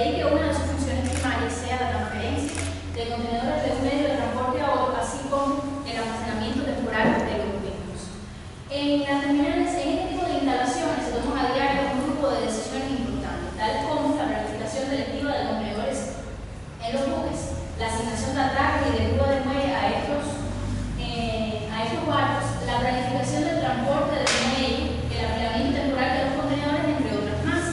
ahí que una de sus funciones primarias sea la transferencia de contenedores de un medio de transporte a otro, así como el almacenamiento temporal de los mismos. En las terminales, en este tipo de instalaciones se toman a diario un grupo de decisiones importantes, tales como la planificación selectiva de contenedores en los buques, la asignación de atraques y de grúa de muelle a estos barcos, la planificación del transporte del muelle, el apilamiento temporal de los contenedores, entre otras más.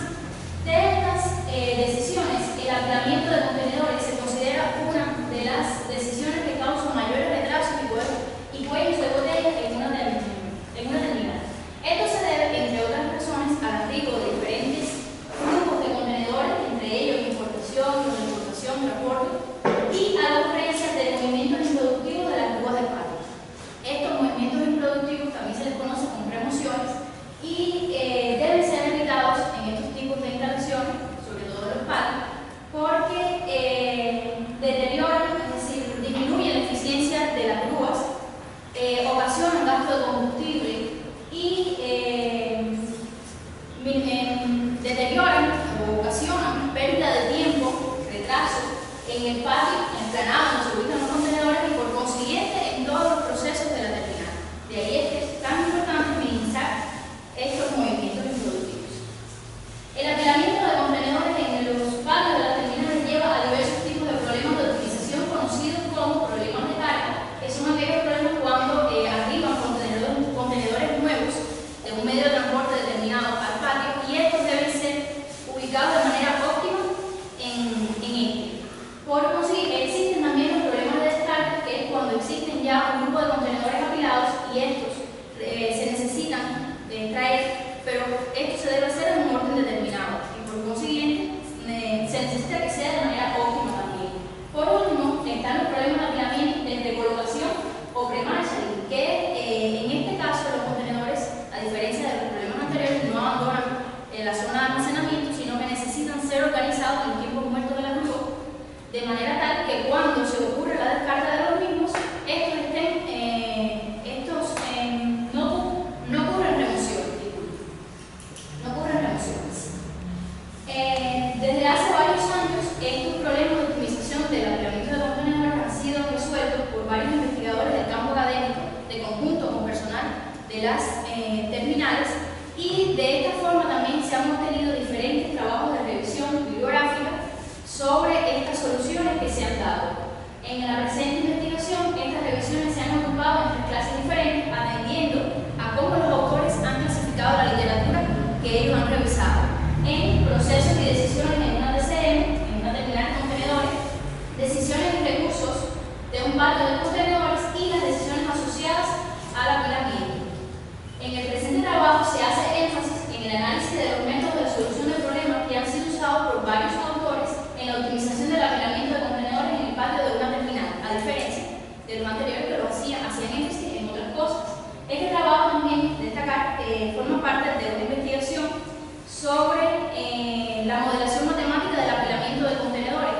De estas decisiones, el apilamiento de contenedores se considera una de las decisiones que causan mayores retrasos y cuellos de botella en una terminal. Esto se debe, entre otras razones, al arribo de diferentes grupos de contenedores, entre ellos importación, transporte, y a la ocurrencia de movimientos improductivos de las grúas de palo. Estos movimientos improductivos también se les conoce como remociones y deben ser evitados en estos tipos de instalaciones, sobre todo los palos, porque deterioran, es decir, disminuyen la eficiencia de las grúas, ocasionan gasto de combustible y deterioran o ocasionan pérdida de tiempo, retraso en el patio, en el planado donde se ubican los contenedores y por consiguiente en todos los procesos de la terminal. De ahí es que es tan importante minimizar estos movimientos improductivos. El apilamiento de contenedores en los patios de las terminales lleva a diversos tipos de problemas de optimización conocidos como problemas de carga, que son aquellos problemas cuando arriban contenedores nuevos de un medio de transporte determinado al patio y estos deben ser ubicados de manera óptima en este. Por conseguir, existen también los problemas de descarga, que es cuando existen ya un grupo de contenedores apilados y estos se necesitan traer, pero esto se debe hacer en un orden determinado y por consiguiente se necesita que sea de manera óptima también. Por último, están los problemas de apilamiento de recolocación o pre-marshalling, que en este caso los contenedores, a diferencia de los problemas anteriores, no abandonan la zona de almacenamiento, sino que necesitan ser organizados en los tiempos muertos de la grúa, de manera tal que cuando se ocurre la descarga de los mismos, no ocurren remociones. Desde hace varios años, estos problemas de optimización del apilamiento de contenedores han sido resueltos por varios investigadores del campo académico, de conjunto con personal de las terminales, y de esta forma también se han obtenido diferentes trabajos de revisión bibliográfica sobre estas soluciones que se han dado. En la presente investigación, estas revisiones se han agrupado en 3 clases diferentes, atendiendo a cómo los autores han clasificado la literatura que ellos han revisado en procesos y decisiones en una DCM, en una terminal de contenedores, decisiones y recursos de un patio de contenedores y las decisiones asociadas al apilamiento. En el presente trabajo se hace énfasis en el análisis de los métodos de solución de problemas que han sido usados por varios autores en la optimización del apilamiento de contenedores en el patio de una terminal, a diferencia de los anteriores que lo hacían énfasis en otras cosas. Este trabajo también, destacar, forma parte de una investigación sobre la modelación matemática del apilamiento de contenedores,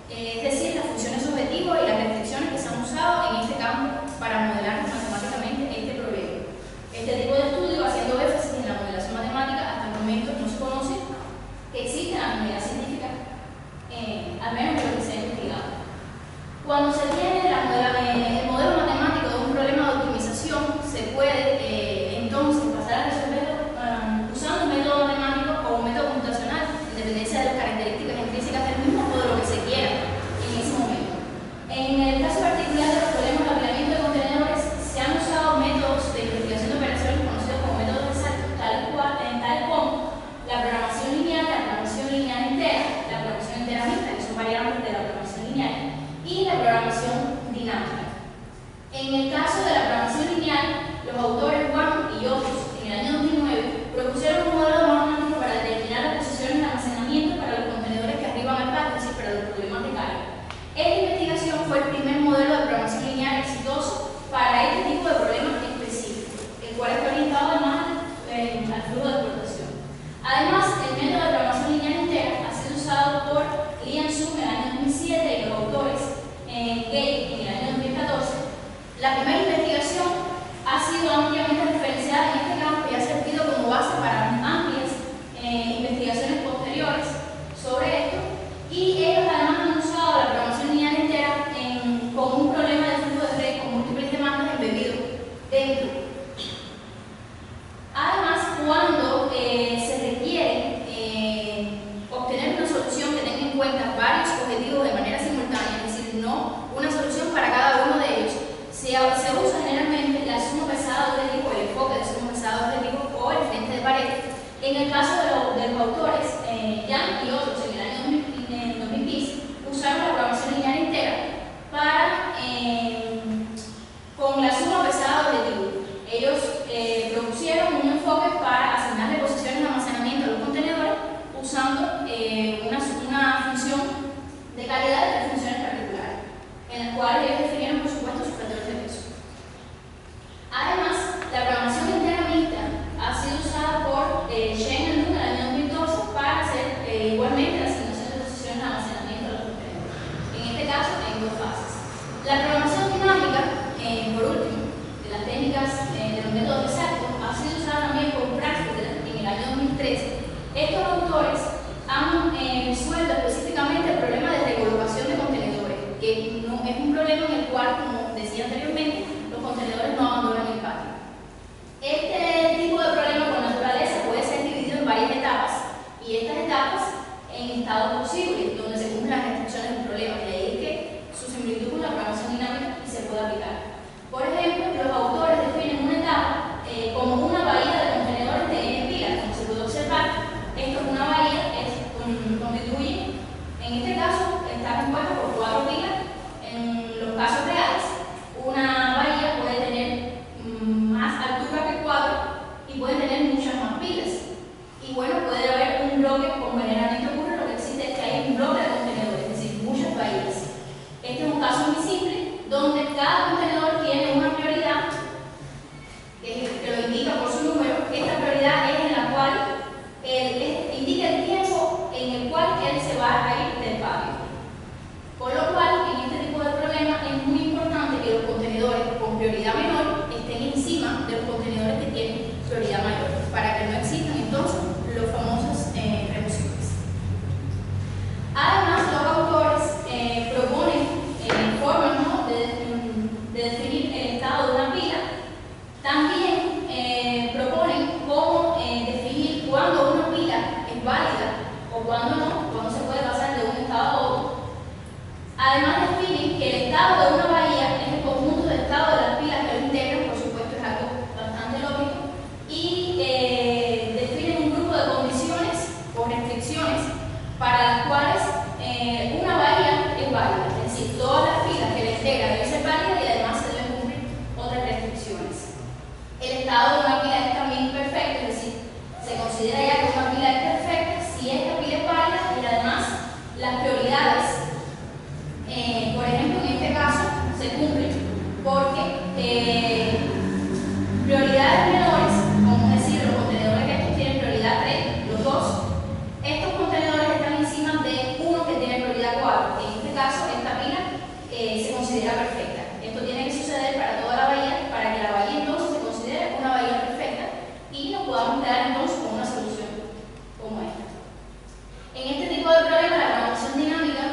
es decir, las funciones objetivas y las restricciones que se han usado en este campo para modelar matemáticamente este problema. Este tipo de estudio, haciendo énfasis en la modelación matemática, hasta el momento no se conoce que existe en la comunidad científica, al menos de lo que se ha investigado. Cuando se tiene el modelo matemático de un problema de optimización, se puede entonces pasar a resolverlo usando un método matemático o un método computacional, en dependencia decía anteriormente, los contenedores no abandonan el patio. Este tipo de problema con naturaleza puede ser dividido en varias etapas, y estas etapas en estados posibles, donde se cumplen las restricciones del problema, y ahí es que su similitud con la programación dinámica y se puede aplicar. Por ejemplo, los autores definen una etapa como una bahía de contenedores de N pilas, como se puede observar. Esto es una bahía, constituye, en este caso, está compuesta por 4 pilas. En los casos reales, una bahía puede tener más altura que 4 y puede tener muchas más pilas. Y bueno, puede haber un bloque, como generalmente ocurre, lo que existe es que hay un bloque de contenedores, es decir, muchas bahías. Este es un caso muy simple, donde cada contenedor tiene una prioridad, que lo indica por su número. Esta prioridad es en la cual indica el tiempo en el cual él se va a ir del patio. Por lo cual, en este tipo de problemas es muy importante que los contenedores con prioridad menor estén encima de los contenedores que tienen prioridad mayor, para que no existan entonces los famosos remociones. Además, los autores proponen formas, ¿no?, de definir el estado de una pila. También proponen cómo definir cuándo una pila es válida o cuándo no, cuándo se puede pasar de un estado a otro. Además, definen que el estado de una bahía es el conjunto de estados de las pilas que lo integran, por supuesto es algo bastante lógico, y definen un grupo de condiciones o restricciones para las cuales una bahía es válida, es decir, todas las pilas que la integran deben ser válidas y además se deben cumplir otras restricciones. El estado de una pila es también perfecto, es decir, se considera ya que una pila es perfecta si esta pila es válida y además las prioridades, por ejemplo, en este caso, se cumplen porque prioridades menores, como decir, los contenedores que estos tienen prioridad 3, los dos, estos contenedores están encima de uno que tiene prioridad 4. En este caso, esta pila se considera perfecta. Esto tiene que suceder para toda la bahía, para que la bahía entonces se considere una bahía perfecta y nos podamos quedar entonces con una solución como esta. En este tipo de problemas, la programación dinámica,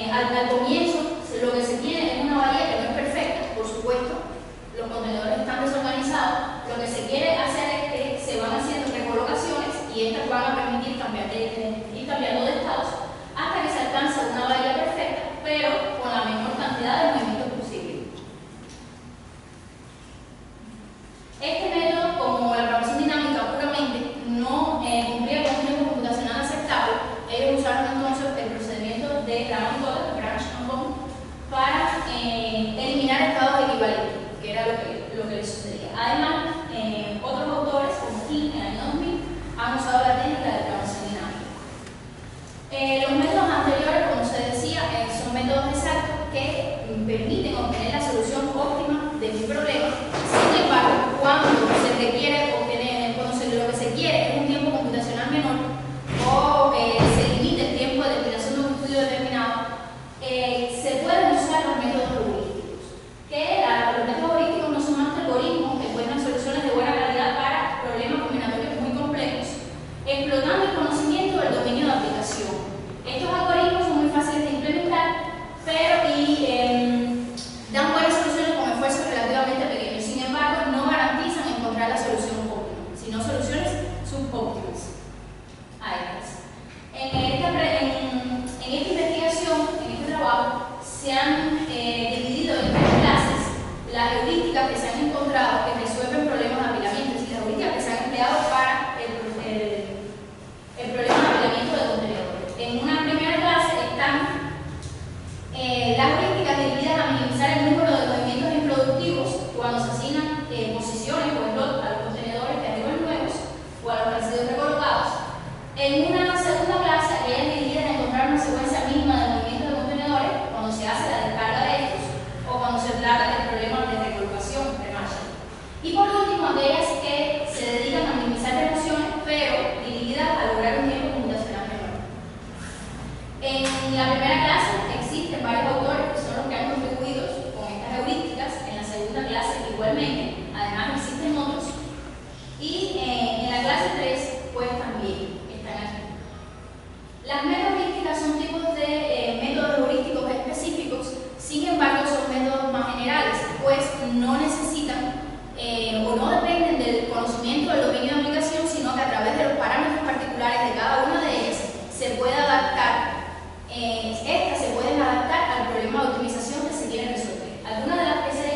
al comienzo, lo que se tiene es una bahía que no es perfecta, por supuesto, los contenedores están desorganizados. Lo que se quiere hacer es que se van haciendo recolocaciones y estas van a permitir ir cambiando de estados hasta que se alcanza una bahía perfecta, pero con la menor cantidad de movimientos posible. Este método, como la programación dinámica puramente no cumplía con un tiempo computacional aceptable, ellos usaron entonces el procedimiento de la método branch and bond para eliminar estados equivalentes, que era lo que les sucedía. Además, otros autores, como King en el año 2000, han usado la técnica de programación dinámica. Los métodos anteriores, como se decía, son métodos exactos que permiten obtener la solución óptima de mi problema. Sin embargo, cuando se requiere obtener, lo que se quiere es un tiempo computacional menor o se limita el tiempo de terminación de un estudio determinado, se pueden usar los métodos heurísticos. Los métodos heurísticos no son más que algoritmos que encuentran soluciones de buena calidad para problemas combinatorios muy complejos, explotando el conocimiento del dominio de aplicación. Estos algoritmos son muy fáciles de implementar, pero dan buenas soluciones con esfuerzos relativamente pequeños. Sin embargo, no garantizan encontrar la solución óptima, sino soluciones subóptimas a estas. En esta investigación, en este trabajo, se han dividido en 3 clases las heurísticas que se han encontrado que resuelven problemas de apilamiento, es decir, las heurísticas que se han empleado para el problema de apilamiento de contenedores. En una primera clase están las heurísticas dirigidas a minimizar el número de movimientos improductivos cuando se asignan posiciones o slots a los contenedores que arriban nuevos o a los que han sido recolocados. En una segunda clase, aquellas dirigidas a encontrar una secuencia mínima de movimientos de contenedores cuando se hace la descarga de estos o cuando se trata del problema de recolocación, rematching. Y por último, aquellas que se dedican a minimizar remociones, pero dirigidas a lograr un tiempo computacional menor. En la primera clase existen varios autores que son los que han contribuido con estas heurísticas. En la segunda clase igualmente, además existen otros. Y en la clase 3, pues también están aquí. Las metaheurísticas son tipos de métodos heurísticos específicos, sin embargo son métodos más generales. no necesitan o no dependen del conocimiento del dominio de aplicación, sino que a través de los parámetros particulares de cada una de ellas se puede adaptar, estas se pueden adaptar al problema de optimización que se quiere resolver. Algunas de las que se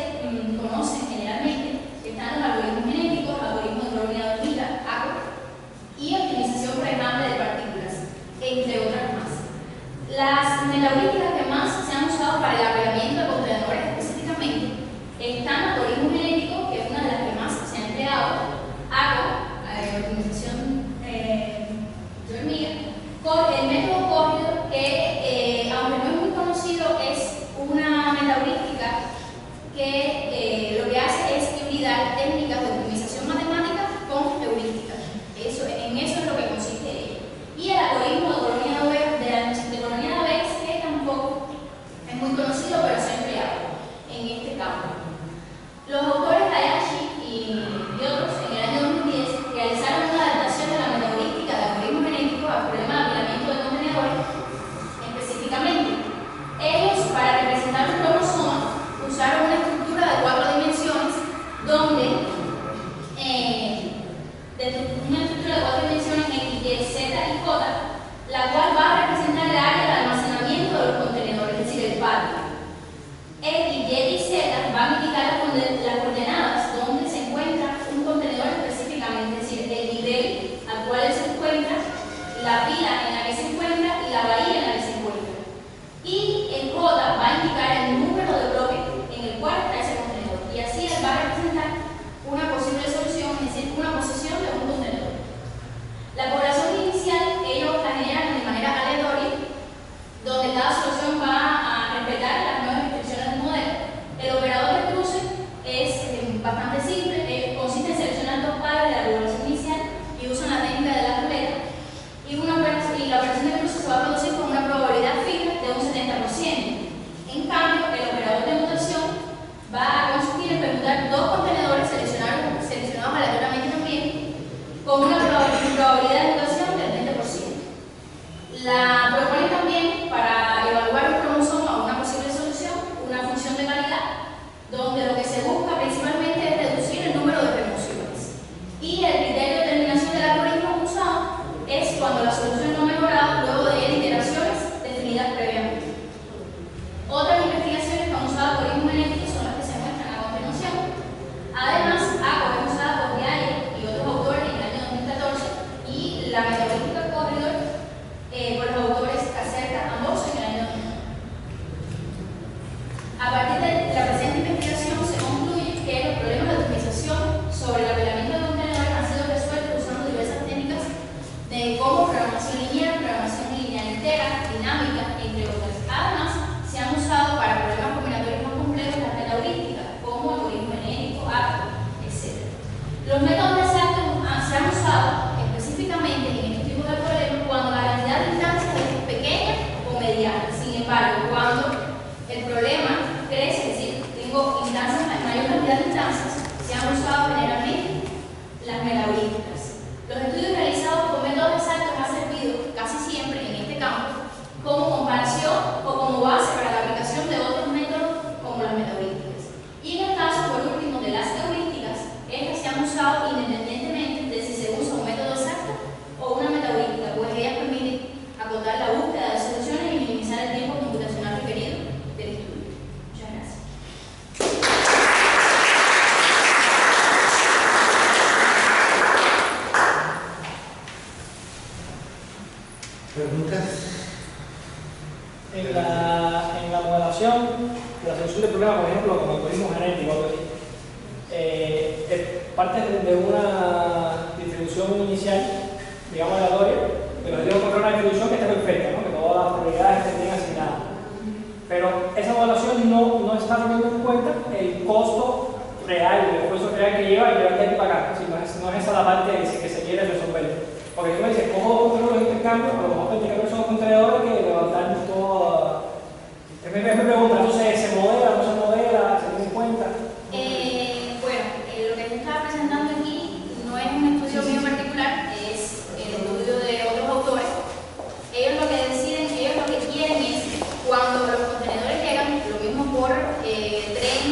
conocen generalmente están los algoritmos genéticos, algoritmos de probabilidad de hormiga, ACO, y optimización por enjambre de partículas, entre otras más. Las metaheurísticas que más se han usado para el apelamiento de contenedores específicamente están algoritmos genéticos, que es una de las que más se ha empleado, ACO, optimización de hormiga, con el método Corridor, que aunque no es muy conocido, es una metaheurística que lo que hace es hibridar técnicas de optimización matemática con heurísticas. En eso es lo que consiste ella. Y el algoritmo de colonia de Bayes, que tampoco es muy conocido, pero se ha empleado en este campo. Los autores Hayashi y otros en el año 2010 realizaron una adaptación de la metaheurística de algoritmos genéticos al problema de apilamiento de contenedores. Específicamente, ellos, para representar un cromosoma, usaron una estructura de 4 dimensiones donde una estructura de 4 dimensiones X, Y, Z y J, la cual va a representar el área de almacenamiento de los contenedores, es decir, el patio. X, Y y Z van a indicar las coordenadas donde se encuentra un contenedor específicamente, es decir, el nivel al cual se encuentra, la pila en la que se encuentra y la bahía en la que se encuentra. Y el J va a indicar el número de bloques en el cual está ese contenedor. Y así él va a representar una posible solución, es decir, una posición de un contenedor. La población inicial ellos la generan de manera aleatoria, donde cada solución va a respetar las nuevas instrucciones del modelo. El operador de cruce es bastante simple, consiste en seleccionar 2 pares de la población inicial y usan la técnica de la ruleta. Y la operación de cruce se va a producir con una probabilidad fija de un 70%. En cambio, el operador de mutación va a consistir en permutar 2 contenedores seleccionados aleatoriamente también, con una probabilidad de mutación del 20%. La proponen también para evaluar un cromosoma o una posible solución, una función de calidad, donde lo que se busca principalmente es reducir el número de remociones. Y el criterio de determinación del algoritmo usado es cuando la solución no mejorada luego de iteraciones definidas previamente. Otras investigaciones que han usado algoritmos genéticos son las que se muestran a continuación. Además, ACO es usada por Diaye y otros autores en el año 2014 y la metaheurística Corridor por los autores Caserta ambos en el año 2000. A partir de la presente investigación se concluye que los problemas de optimización sobre el apelamiento de contenedores han sido resueltos usando diversas técnicas de como programación lineal entera, dinámica, entre otras. Además, se han usado para problemas combinatorios más complejos las metaheurísticas, como algoritmo genético, ACO, etc. Los métodos exactos se han usado específicamente en este tipo de problemas cuando la cantidad de instancias es pequeña o mediana. Sin embargo, cuando el problema crece, es decir, tengo mayor cantidad de instancias, se han usado generalmente las metaheurísticas. Los estudios realizados con métodos exactos han servido casi siempre en este campo como comparación o como base para la aplicación de otros métodos como las metaheurísticas. Y en el caso, por último, de las heurísticas, estas se han usado independientemente de si se usa un método exacto o una metaheurística, pues ellas permiten acotar la búsqueda de soluciones y minimizar el tiempo computacional requerido del estudio. Muchas gracias. ¿Preguntas? En la modelación de la solución de problemas, por ejemplo, como algoritmo genético, parte de una distribución inicial, digamos aleatoria, pero se tiene que encontrar una distribución que esté perfecta, ¿no? Que todas las probabilidades estén bien asignadas. Pero esa modelación no está teniendo en cuenta el costo real, el esfuerzo real que lleva y llevar de aquí para acá. Si no es esa la parte que se quiere resolver. Porque tú me dices, ¿cómo controlo los intercambios? A lo mejor los intercambios son los contenedores que levantar todo. Es mi pregunta, entonces, ¿se modela, no se modela? ¿Se tiene en cuenta? Bueno, lo que te estaba presentando aquí no es un estudio mío particular, es el estudio de otros autores. Ellos lo que deciden, ellos lo que quieren es cuando los contenedores llegan, lo mismo por tren,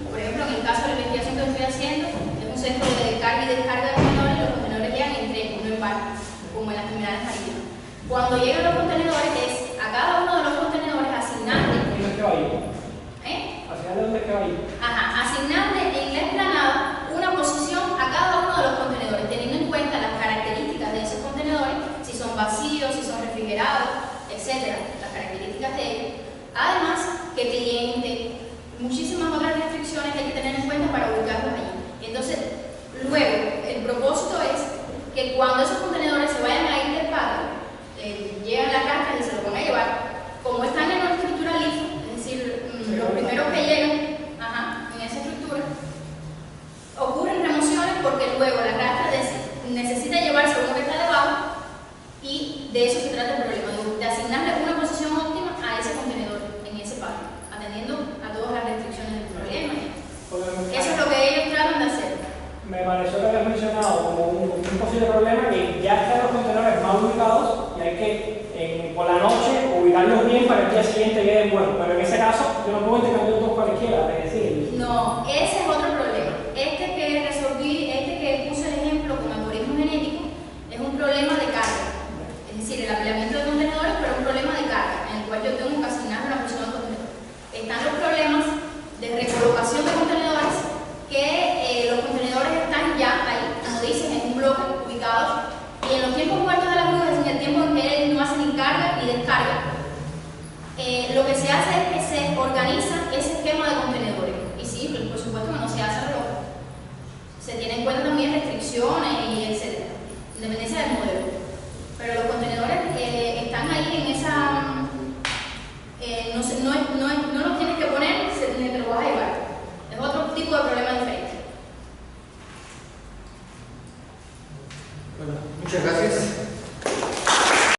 por ejemplo, en el caso Cuando llegan los contenedores es a cada uno de los contenedores asignarle. ¿Dónde es que va a ir? ¿Eh? ¿Al final de dónde es que va a ir? Ajá, asignarle en la explanada una posición a cada uno de los contenedores, teniendo en cuenta las características de esos contenedores, si son vacíos, si son refrigerados, etcétera, las características de ellos. Además, que cliente, muchísimas otras restricciones que hay que tener en cuenta para ubicarlos allí. Entonces, luego, el propósito es que cuando esos contenedores se vayan a ir del patio, llegan las cargas y se los van a llevar, como están en una estructura LIFO, es decir, los primeros que llegan en esa estructura, ocurren remociones porque luego la rastra necesita llevarse uno que está debajo y de eso se trata el problema, de asignarle una posición óptima a ese contenedor en ese patio, atendiendo a todas las restricciones del problema. Eso es lo que ellos tratan de hacer. Me pareció que habías mencionado como un posible problema que ya están los contenedores mal ubicados y hay que por la noche ubicarlos bien para que el día siguiente queden buenos. Pero en ese caso yo no puedo intercambiar dos cualquiera, es decir. No, ese es otro problema. Este que puse el ejemplo con algoritmo genético es un problema de carga. Es decir, el apilamiento de contenedores, pero un problema de carga, en el cual yo tengo que asignar una posición de contenedor. Están los problemas de recolocación de contenedores, que los contenedores están ya ahí, como dicen, en un bloque ubicado, y en los tiempos muertos de las nubes, en el tiempo en que él no hace ni carga ni descarga, lo que se hace es que se organiza ese esquema de contenedores. Y sí, por supuesto que no se hace al reloj. Se tienen en cuenta también restricciones y etcétera, independencia del modelo. Pero los contenedores están ahí en esa. No los tienes que poner ni te los vas a llevar. Es otro tipo de problema diferente. Bueno, muchas gracias.